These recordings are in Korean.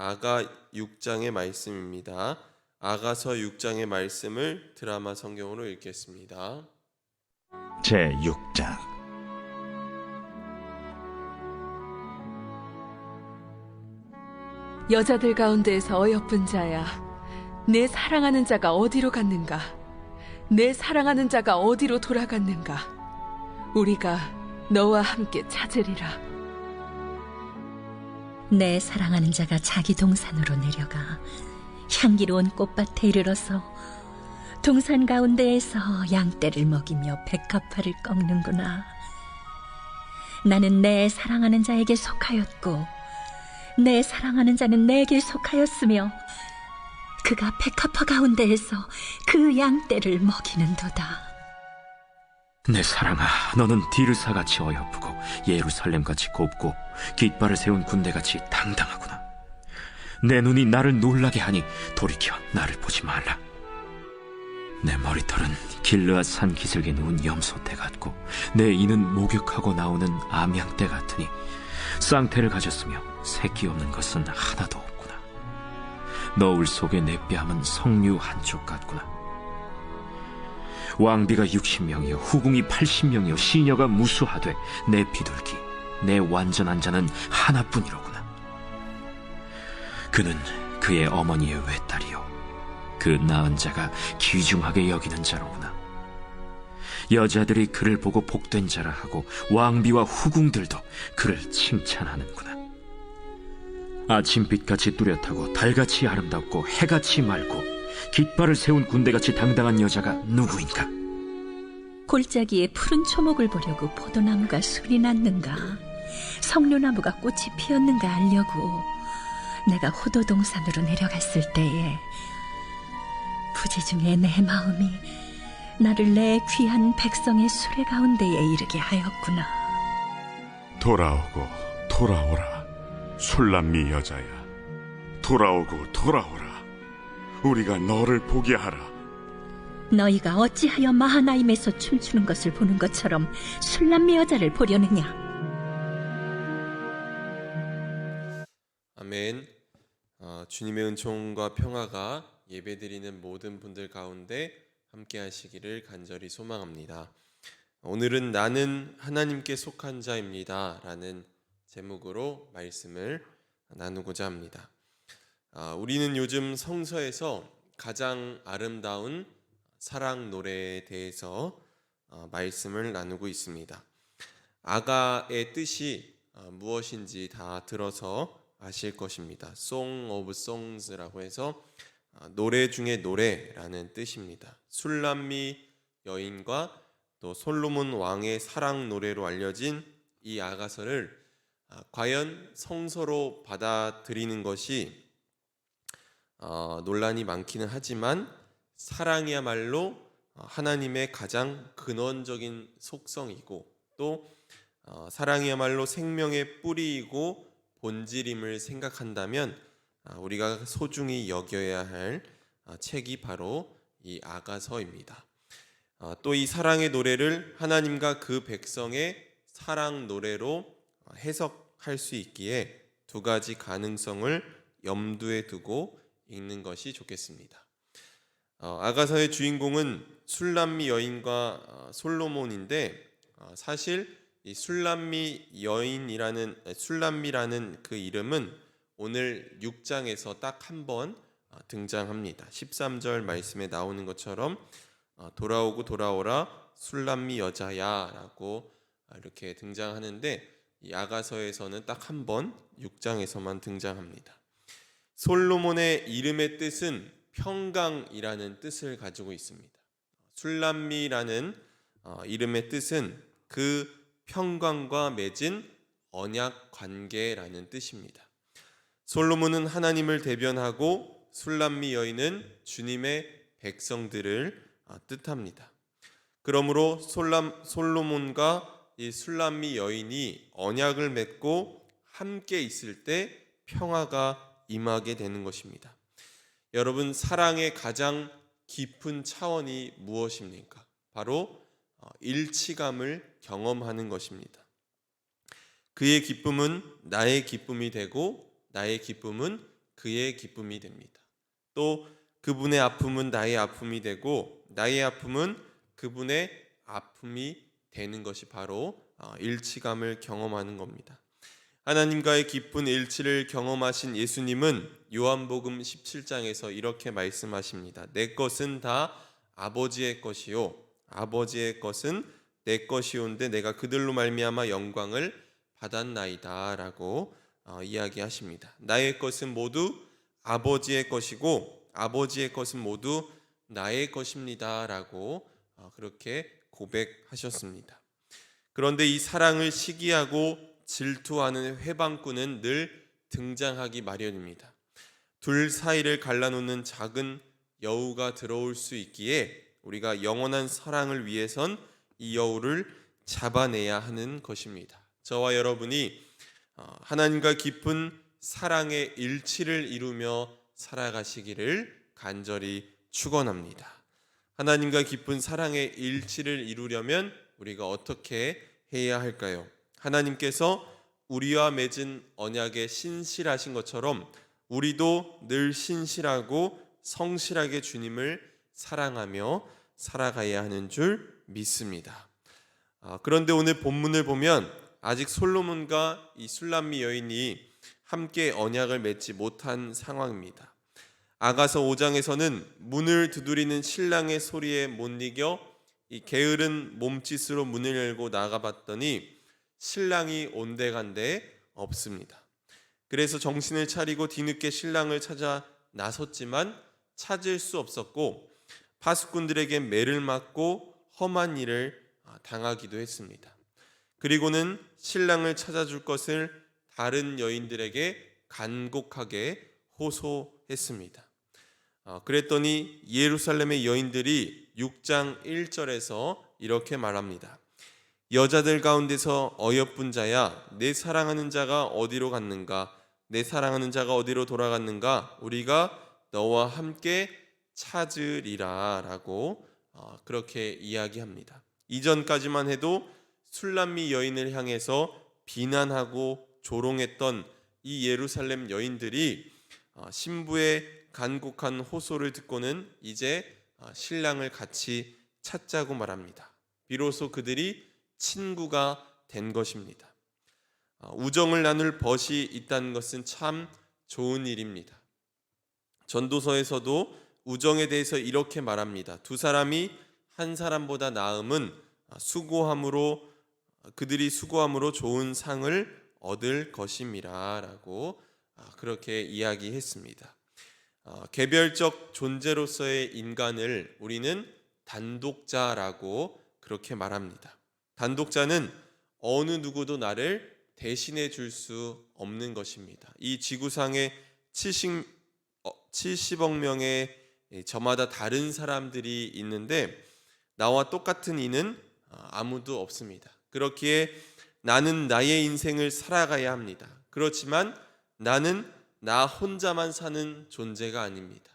아가 6장의 말씀입니다. 아가서 6장의 말씀을 드라마 성경으로 읽겠습니다. 제 6장. 여자들 가운데에서 어여쁜 자야, 내 사랑하는 자가 어디로 갔는가? 내 사랑하는 자가 어디로 돌아갔는가? 우리가 너와 함께 찾으리라. 내 사랑하는 자가 자기 동산으로 내려가 향기로운 꽃밭에 이르러서 동산 가운데에서 양떼를 먹이며 백합화를 꺾는구나. 나는 내 사랑하는 자에게 속하였고 내 사랑하는 자는 내게 속하였으며 그가 백합화 가운데에서 그 양떼를 먹이는도다. 내 사랑아, 너는 디르사같이 어여쁘고 예루살렘같이 곱고 깃발을 세운 군대같이 당당하구나. 내 눈이 나를 놀라게 하니 돌이켜 나를 보지 말라. 내 머리털은 길르앗 산 기슭에 누운 염소떼 같고 내 이는 목욕하고 나오는 암양떼 같으니 쌍태를 가졌으며 새끼 없는 것은 하나도 없구나. 너울 속에 내 뺨은 석류 한쪽 같구나. 왕비가 60명이요 후궁이 80명이요 시녀가 무수하되 내 비둘기 내 완전한 자는 하나뿐이로구나. 그는 그의 어머니의 외딸이요 그 낳은 자가 귀중하게 여기는 자로구나. 여자들이 그를 보고 복된 자라 하고 왕비와 후궁들도 그를 칭찬하는구나. 아침빛같이 뚜렷하고 달같이 아름답고 해같이 맑고 깃발을 세운 군대같이 당당한 여자가 누구인가? 골짜기에 푸른 초목을 보려고 포도나무가 술이 났는가? 석류나무가 꽃이 피었는가 알려고 내가 호도동산으로 내려갔을 때에 부지 중에 내 마음이 나를 내 귀한 백성의 수레 가운데에 이르게 하였구나. 돌아오고 돌아오라 술람미 여자야, 돌아오고 돌아오라. 우리가 너를 보게 하라. 너희가 어찌하여 마하나임에서 춤추는 것을 보는 것처럼 술람미 여자를 보려느냐? 아멘. 주님의 은총과 평화가 예배드리는 모든 분들 가운데 함께 하시기를 간절히 소망합니다. 오늘은 나는 하나님께 속한 자입니다 라는 제목으로 말씀을 나누고자 합니다. 우리는 요즘 성서에서 가장 아름다운 사랑 노래에 대해서 말씀을 나누고 있습니다. 아가의 뜻이 무엇인지 다 들어서 아실 것입니다. Song of Songs라고 해서 노래 중에 노래라는 뜻입니다. 술람미 여인과 또 솔로몬 왕의 사랑 노래로 알려진 이 아가서를 과연 성서로 받아들이는 것이 논란이 많기는 하지만 사랑이야말로 하나님의 가장 근원적인 속성이고 또 사랑이야말로 생명의 뿌리이고 본질임을 생각한다면 우리가 소중히 여겨야 할 책이 바로 이 아가서입니다. 또 이 사랑의 노래를 하나님과 그 백성의 사랑 노래로 해석할 수 있기에 두 가지 가능성을 염두에 두고 읽는 것이 좋겠습니다. 아가서의 주인공은 술람미 여인과 솔로몬인데 사실 이 술람미라는 그 이름은 오늘 6장에서 딱 한 번 등장합니다. 13절 말씀에 나오는 것처럼 돌아오고 돌아오라 술람미 여자야 라고 이렇게 등장하는데 이 아가서에서는 딱 한 번 6장에서만 등장합니다. 솔로몬의 이름의 뜻은 평강이라는 뜻을 가지고 있습니다. 술람미라는 이름의 뜻은 그 평강과 맺은 언약 관계라는 뜻입니다. 솔로몬은 하나님을 대변하고 술람미 여인은 주님의 백성들을 뜻합니다. 그러므로 솔로몬과 이 술람미 여인이 언약을 맺고 함께 있을 때 평화가 임하게 되는 것입니다. 여러분, 사랑의 가장 깊은 차원이 무엇입니까? 바로 일치감을 경험하는 것입니다. 그의 기쁨은 나의 기쁨이 되고 나의 기쁨은 그의 기쁨이 됩니다. 또 그분의 아픔은 나의 아픔이 되고 나의 아픔은 그분의 아픔이 되는 것이 바로 일치감을 경험하는 겁니다. 하나님과의 깊은 일치를 경험하신 예수님은 요한복음 17장에서 이렇게 말씀하십니다. 내 것은 다 아버지의 것이요 아버지의 것은 내 것이온데 내가 그들로 말미암아 영광을 받았나이다 라고 이야기하십니다. 나의 것은 모두 아버지의 것이고 아버지의 것은 모두 나의 것입니다 라고 그렇게 고백하셨습니다. 그런데 이 사랑을 시기하고 질투하는 회방꾼은 늘 등장하기 마련입니다. 둘 사이를 갈라놓는 작은 여우가 들어올 수 있기에 우리가 영원한 사랑을 위해선 이 여우를 잡아내야 하는 것입니다. 저와 여러분이 하나님과 깊은 사랑의 일치를 이루며 살아가시기를 간절히 축원합니다. 하나님과 깊은 사랑의 일치를 이루려면 우리가 어떻게 해야 할까요? 하나님께서 우리와 맺은 언약에 신실하신 것처럼 우리도 늘 신실하고 성실하게 주님을 사랑하며 살아가야 하는 줄 믿습니다. 그런데 오늘 본문을 보면 아직 솔로몬과 이 술람미 여인이 함께 언약을 맺지 못한 상황입니다. 아가서 5장에서는 문을 두드리는 신랑의 소리에 못 이겨 이 게으른 몸짓으로 문을 열고 나가봤더니 신랑이 온데간데 없습니다. 그래서 정신을 차리고 뒤늦게 신랑을 찾아 나섰지만 찾을 수 없었고 파수꾼들에게 매를 맞고 험한 일을 당하기도 했습니다. 그리고는 신랑을 찾아줄 것을 다른 여인들에게 간곡하게 호소했습니다. 그랬더니 예루살렘의 여인들이 6장 1절에서 이렇게 말합니다. 여자들 가운데서 어여쁜 자야 내 사랑하는 자가 어디로 갔는가 내 사랑하는 자가 어디로 돌아갔는가 우리가 너와 함께 찾으리라 라고 그렇게 이야기합니다. 이전까지만 해도 술람미 여인을 향해서 비난하고 조롱했던 이 예루살렘 여인들이 신부의 간곡한 호소를 듣고는 이제 신랑을 같이 찾자고 말합니다. 비로소 그들이 친구가 된 것입니다. 우정을 나눌 벗이 있다는 것은 참 좋은 일입니다. 전도서에서도 우정에 대해서 이렇게 말합니다. 두 사람이 한 사람보다 나음은 그들이 수고함으로 좋은 상을 얻을 것임이라 라고 그렇게 이야기했습니다. 개별적 존재로서의 인간을 우리는 단독자라고 그렇게 말합니다. 단독자는 어느 누구도 나를 대신해 줄 수 없는 것입니다. 이 지구상에 70억 명의 저마다 다른 사람들이 있는데 나와 똑같은 이는 아무도 없습니다. 그렇기에 나는 나의 인생을 살아가야 합니다. 그렇지만 나는 나 혼자만 사는 존재가 아닙니다.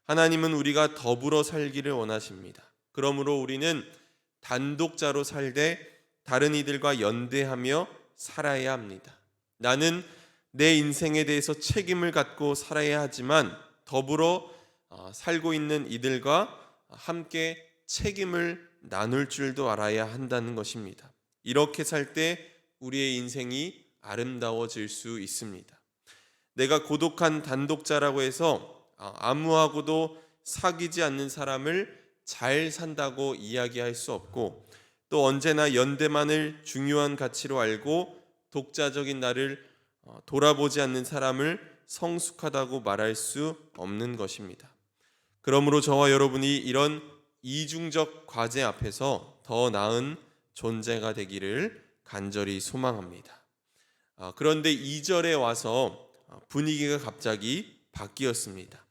하나님은 우리가 더불어 살기를 원하십니다. 그러므로 우리는 단독자로 살되 다른 이들과 연대하며 살아야 합니다. 나는 내 인생에 대해서 책임을 갖고 살아야 하지만 더불어 살고 있는 이들과 함께 책임을 나눌 줄도 알아야 한다는 것입니다. 이렇게 살 때 우리의 인생이 아름다워질 수 있습니다. 내가 고독한 단독자라고 해서 아무하고도 사귀지 않는 사람을 잘 산다고 이야기할 수 없고 또 언제나 연대만을 중요한 가치로 알고 독자적인 나를 돌아보지 않는 사람을 성숙하다고 말할 수 없는 것입니다. 그러므로 저와 여러분이 이런 이중적 과제 앞에서 더 나은 존재가 되기를 간절히 소망합니다. 그런데 2절에 와서 분위기가 갑자기 바뀌었습니다.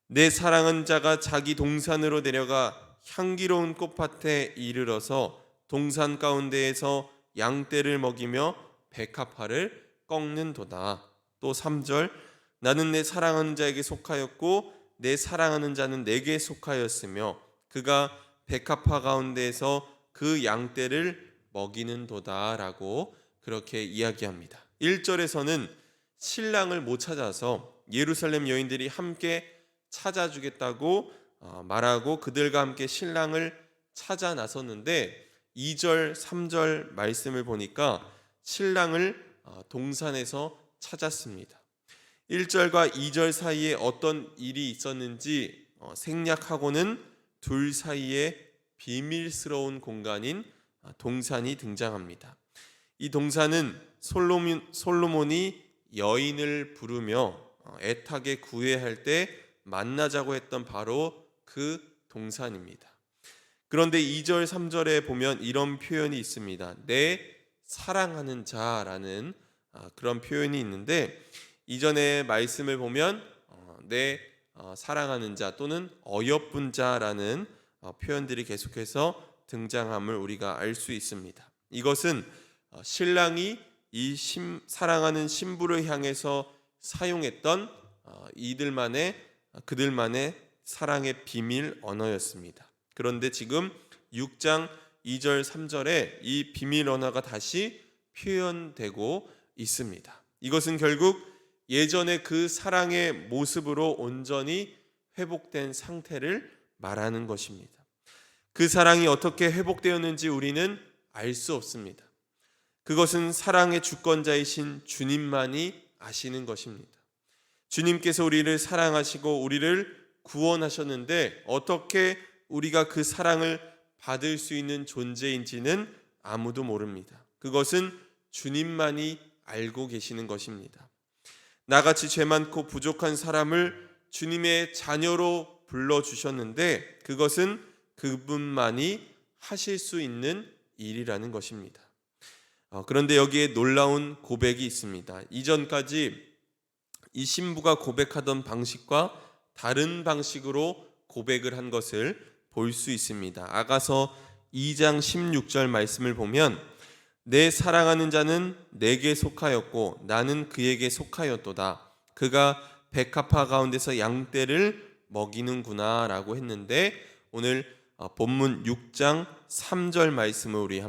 내 사랑하는 자가 자기 동산으로 내려가 향기로운 꽃밭에 이르러서 동산 가운데에서 양떼를 먹이며 백합화를 꺾는도다. 또 3절 나는 내 사랑하는 자에게 속하였고 내 사랑하는 자는 내게 속하였으며 그가 백합화 가운데에서 그 양떼를 먹이는도다 라고 그렇게 이야기합니다. 1절에서는 신랑을 못 찾아서 예루살렘 여인들이 함께 찾아주겠다고 말하고 그들과 함께 신랑을 찾아 나섰는데 2절, 3절 말씀을 보니까 신랑을 동산에서 찾았습니다. 1절과 2절 사이에 어떤 일이 있었는지 생략하고는 둘 사이에 비밀스러운 공간인 동산이 등장합니다. 이 동산은 솔로몬이 여인을 부르며 애타게 구애할 때 만나자고 했던 바로 그 동산입니다. 그런데 2절, 3절에 보면 이런 표현이 있습니다. 내 사랑하는 자라는 그런 표현이 있는데 이전의 말씀을 보면 내 사랑하는 자 또는 어여쁜 자라는 표현들이 계속해서 등장함을 우리가 알 수 있습니다. 이것은 신랑이 이 사랑하는 신부를 향해서 사용했던 그들만의 사랑의 비밀 언어였습니다. 그런데 지금 6장 2절 3절에 이 비밀 언어가 다시 표현되고 있습니다. 이것은 결국 예전의 그 사랑의 모습으로 온전히 회복된 상태를 말하는 것입니다. 그 사랑이 어떻게 회복되었는지 우리는 알 수 없습니다. 그것은 사랑의 주권자이신 주님만이 아시는 것입니다. 주님께서 우리를 사랑하시고 우리를 구원하셨는데 어떻게 우리가 그 사랑을 받을 수 있는 존재인지는 아무도 모릅니다. 그것은 주님만이 알고 계시는 것입니다. 나같이 죄 많고 부족한 사람을 주님의 자녀로 불러주셨는데 그것은 그분만이 하실 수 있는 일이라는 것입니다. 그런데 여기에 놀라운 고백이 있습니다. 이전까지 이 신부가 고백하던 방식과 다른 방식으로 고백을 한 것을 볼 수 있습니다. 아가서 2장 16절 말씀을 보면 내 사랑하는 자는 내게 속하였고 나는 그에게 속하였도다. 그가 백합화 가운데서 양떼를 먹이는구나 라고 했는데 오늘 본문 6장 3절 말씀을 우리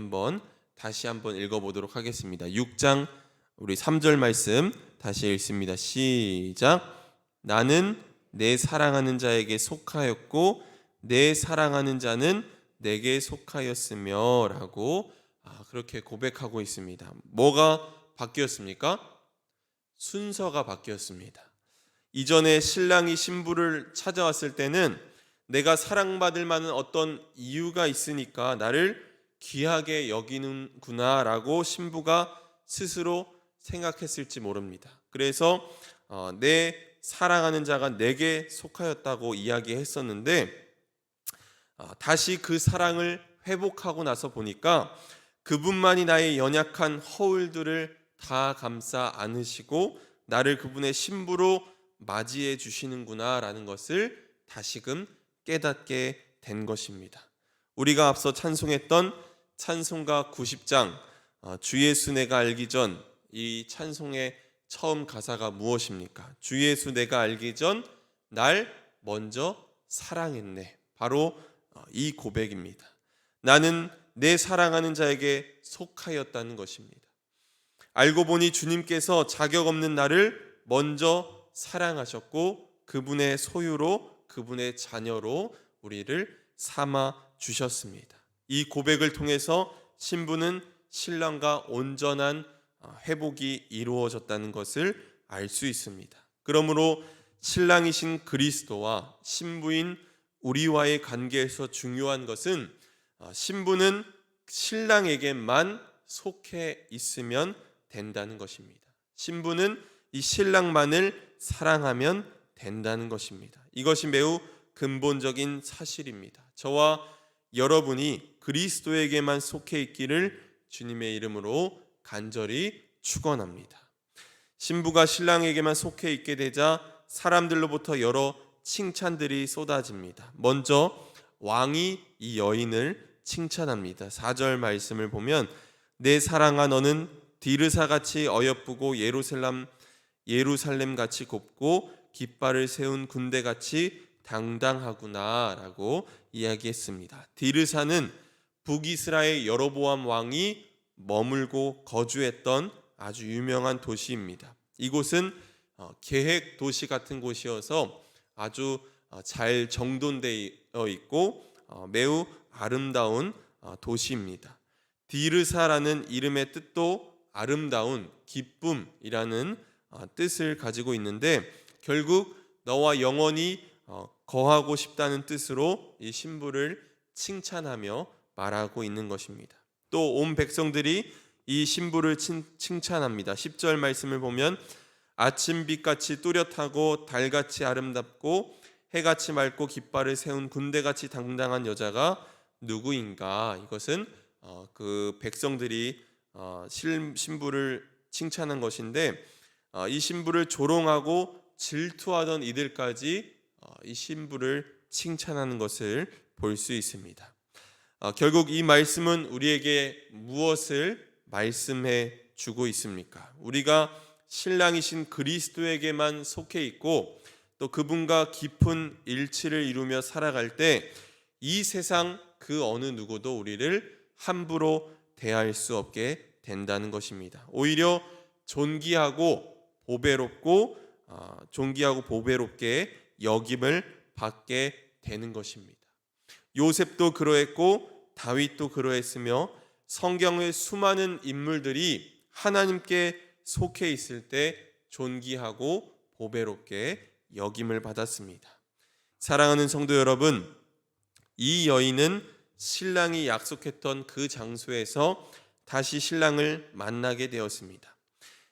다시 한번 읽어보도록 하겠습니다. 6장 우리 3절 말씀 다시 읽습니다. 시작. 나는 내 사랑하는 자에게 속하였고 내 사랑하는 자는 내게 속하였으며 라고 그렇게 고백하고 있습니다. 뭐가 바뀌었습니까? 순서가 바뀌었습니다. 이전에 신랑이 신부를 찾아왔을 때는 내가 사랑받을 만한 어떤 이유가 있으니까 나를 귀하게 여기는구나 라고 신부가 스스로 생각했을지 모릅니다. 그래서 내 사랑하는 자가 내게 속하였다고 이야기했었는데 다시 그 사랑을 회복하고 나서 보니까 그분만이 나의 연약한 허울들을 다 감싸 안으시고 나를 그분의 신부로 맞이해 주시는구나 라는 것을 다시금 깨닫게 된 것입니다. 우리가 앞서 찬송했던 찬송가 90장 주 예수 내가 알기 전, 이 찬송의 처음 가사가 무엇입니까? 주 예수 내가 알기 전 날 먼저 사랑했네. 바로 이 고백입니다. 나는 내 사랑하는 자에게 속하였다는 것입니다. 알고 보니 주님께서 자격 없는 나를 먼저 사랑하셨고 그분의 소유로, 그분의 자녀로 우리를 삼아 주셨습니다. 이 고백을 통해서 신부는 신랑과 온전한 회복이 이루어졌다는 것을 알 수 있습니다. 그러므로 신랑이신 그리스도와 신부인 우리와의 관계에서 중요한 것은 신부는 신랑에게만 속해 있으면 된다는 것입니다. 신부는 이 신랑만을 사랑하면 된다는 것입니다. 이것이 매우 근본적인 사실입니다. 저와 여러분이 그리스도에게만 속해 있기를 주님의 이름으로 간절히 축원합니다. 신부가 신랑에게만 속해 있게 되자 사람들로부터 여러 칭찬들이 쏟아집니다. 먼저 왕이 이 여인을 칭찬합니다. 4절 말씀을 보면 내 사랑아 너는 디르사같이 어여쁘고 예루살렘같이 곱고 깃발을 세운 군대같이 당당하구나 라고 이야기했습니다. 디르사는 북이스라엘 여로보암 왕이 머물고 거주했던 아주 유명한 도시입니다. 이곳은 계획 도시 같은 곳이어서 아주 잘 정돈되어 있고 매우 아름다운 도시입니다. 디르사라는 이름의 뜻도 아름다운 기쁨이라는 뜻을 가지고 있는데 결국 너와 영원히 거하고 싶다는 뜻으로 이 신부를 칭찬하며 말하고 있는 것입니다. 또 온 백성들이 이 신부를 칭찬합니다. 10절 말씀을 보면 아침빛같이 뚜렷하고 달같이 아름답고 해같이 맑고 깃발을 세운 군대같이 당당한 여자가 누구인가? 이것은 그 백성들이 신부를 칭찬한 것인데 이 신부를 조롱하고 질투하던 이들까지 이 신부를 칭찬하는 것을 볼 수 있습니다. 결국 이 말씀은 우리에게 무엇을 말씀해 주고 있습니까? 우리가 신랑이신 그리스도에게만 속해 있고 또 그분과 깊은 일치를 이루며 살아갈 때 이 세상 그 어느 누구도 우리를 함부로 대할 수 없게 된다는 것입니다. 오히려 존귀하고 보배롭게 여김을 받게 되는 것입니다. 요셉도 그러했고 다윗도 그러했으며 성경의 수많은 인물들이 하나님께 속해 있을 때 존귀하고 보배롭게 여김을 받았습니다. 사랑하는 성도 여러분, 이 여인은 신랑이 약속했던 그 장소에서 다시 신랑을 만나게 되었습니다.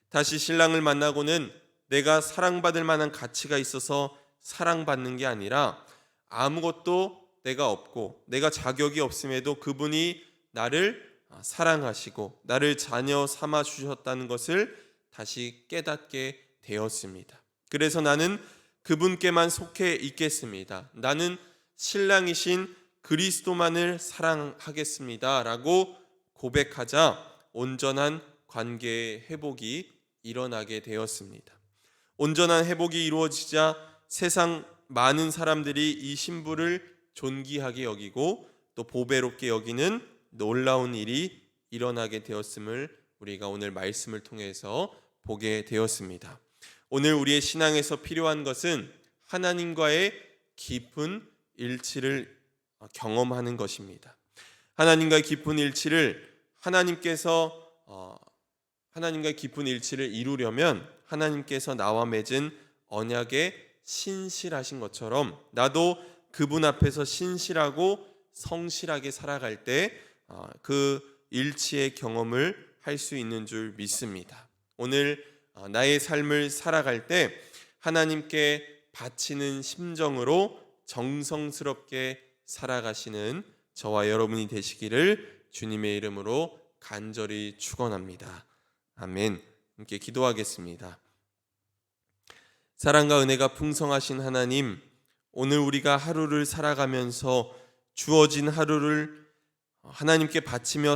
다시 신랑을 만나고는 내가 사랑받을 만한 가치가 있어서 사랑받는 게 아니라 아무것도 내가 없고 내가 자격이 없음에도 그분이 나를 사랑하시고 나를 자녀 삼아 주셨다는 것을 다시 깨닫게 되었습니다. 그래서 나는 그분께만 속해 있겠습니다. 나는 신랑이신 그리스도만을 사랑하겠습니다 라고 고백하자 온전한 관계의 회복이 일어나게 되었습니다. 온전한 회복이 이루어지자 세상 많은 사람들이 이 신부를 존귀하게 여기고 또 보배롭게 여기는 놀라운 일이 일어나게 되었음을 우리가 오늘 말씀을 통해서 보게 되었습니다. 오늘 우리의 신앙에서 필요한 것은 하나님과의 깊은 일치를 경험하는 것입니다. 하나님과의 깊은 일치를 하나님과의 깊은 일치를 이루려면 하나님께서 나와 맺은 언약에 신실하신 것처럼 나도 그분 앞에서 신실하고 성실하게 살아갈 때 그 일치의 경험을 할 수 있는 줄 믿습니다. 오늘 나의 삶을 살아갈 때 하나님께 바치는 심정으로 정성스럽게 살아가시는 저와 여러분이 되시기를 주님의 이름으로 간절히 축원합니다. 아멘. 함께 기도하겠습니다. 사랑과 은혜가 풍성하신 하나님, 오늘 우리가 하루를 살아가면서 주어진 하루를 하나님께 바치며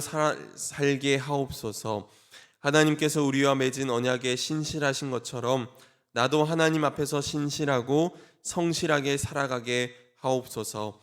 살게 하옵소서. 하나님께서 우리와 맺은 언약에 신실하신 것처럼 나도 하나님 앞에서 신실하고 성실하게 살아가게 하옵소서.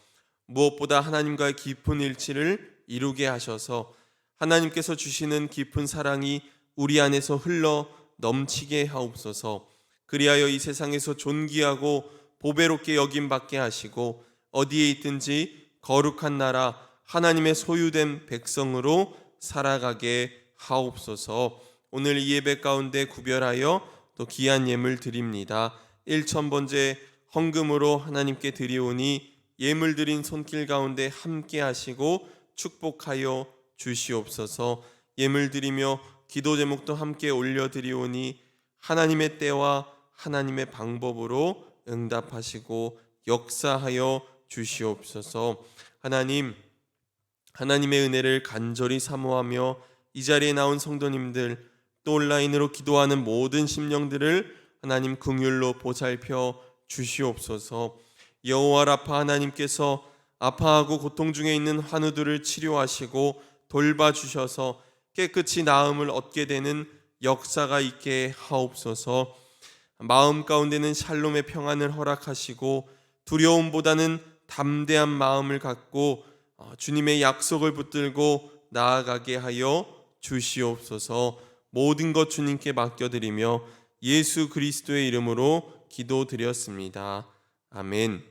무엇보다 하나님과의 깊은 일치를 이루게 하셔서 하나님께서 주시는 깊은 사랑이 우리 안에서 흘러 넘치게 하옵소서. 그리하여 이 세상에서 존귀하고 보배롭게 여김받게 하시고 어디에 있든지 거룩한 나라 하나님의 소유된 백성으로 살아가게 하옵소서. 오늘 이 예배 가운데 구별하여 또 귀한 예물 드립니다. 1,000번째 헌금으로 하나님께 드리오니 예물 드린 손길 가운데 함께 하시고 축복하여 주시옵소서. 예물 드리며 기도 제목도 함께 올려드리오니 하나님의 때와 하나님의 방법으로 응답하시고 역사하여 주시옵소서. 하나님의 은혜를 간절히 사모하며 이 자리에 나온 성도님들 또 온라인으로 기도하는 모든 심령들을 하나님 긍휼로 보살펴 주시옵소서. 여호와 라파 하나님께서 아파하고 고통 중에 있는 환우들을 치료하시고 돌봐주셔서 깨끗이 나음을 얻게 되는 역사가 있게 하옵소서. 마음 가운데는 샬롬의 평안을 허락하시고 두려움보다는 담대한 마음을 갖고 주님의 약속을 붙들고 나아가게 하여 주시옵소서. 모든 것 주님께 맡겨드리며 예수 그리스도의 이름으로 기도드렸습니다. 아멘.